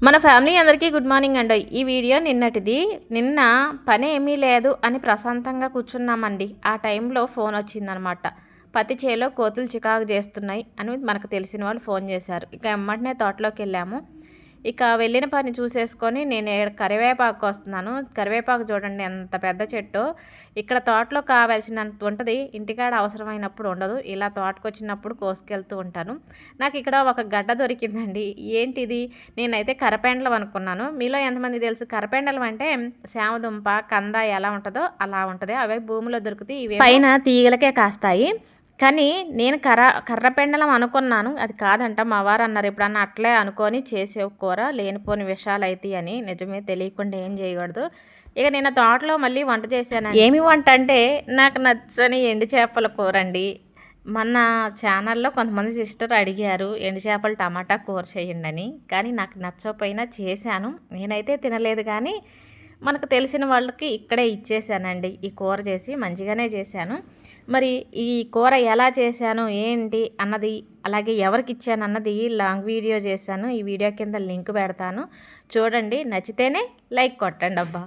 మన ఫ్యామిలీ అందరికీ good morning అండి. ఈ వీడియో నిన్నటిది. నిన్న పని ఏమీ లేదు అని ప్రశాంతంగా కూర్చున్నామండి. ఆ టైంలో ఫోన్ వచ్చిందనమాట. పత్తి చేలో కోతులు చికాకు చేస్తున్నాయి అని మనకు తెలిసిన వాళ్ళు ఫోన్ చేశారు. ఇక ఎమ్మటనే తోటలోకి వెళ్ళాము. ఇక వెళ్ళిన పని చూసేసుకొని నేను కరివేపాకు వస్తున్నాను. కరివేపాకు చూడండి ఎంత పెద్ద చెట్టు. ఇక్కడ తోటలో కావాల్సినంత ఉంటుంది, ఇంటికాడ అవసరమైనప్పుడు ఉండదు. ఇలా తోటకొచ్చినప్పుడు కోసుకెళ్తూ ఉంటాను. నాకు ఇక్కడ ఒక గడ్డ దొరికిందండి. ఏంటిది? నేనైతే కరపెండలం అనుకున్నాను. మీలో ఎంతమంది తెలుసు కరపెండలం అంటే? శామదుంప కంద ఎలా ఉంటుందో అలా ఉంటుంది. అవి భూమిలో దొరుకుతాయి. ఇవి పైన తీగలకే కాస్తాయి. కానీ నేను కర్రపెండలం అనుకున్నాను. అది కాదంట. మా వారు అన్నారు ఎప్పుడన్నా అట్లే అనుకొని చేసే కూర లేనిపోని విషయాలు అవుతాయి అని. నిజమే, తెలియకుండా ఏం చేయకూడదు. ఇక నేను తోటలో మళ్ళీ వంట చేశాను. ఏమి వంట అంటే నాకు నచ్చని ఎండు చేపల కూర అండి. మన ఛానల్లో కొంతమంది సిస్టర్ అడిగారు ఎండు చేపలు టమాటా కూర చేయండి అని. కానీ నాకు నచ్చకపోయినా చేశాను. నేనైతే తినలేదు కానీ మనకు తెలిసిన వాళ్ళకి ఇక్కడే ఇచ్చేసానండి. ఈ కూర చేసి మంచిగానే చేశాను. మరి ఈ కూర ఎలా చేశాను ఏంటి అన్నది, అలాగే ఎవరికి ఇచ్చాను అన్నది లాంగ్ వీడియో చేశాను. ఈ వీడియో కింద లింక్ పెడతాను, చూడండి. నచ్చితేనే లైక్ కొట్టండి అబ్బా.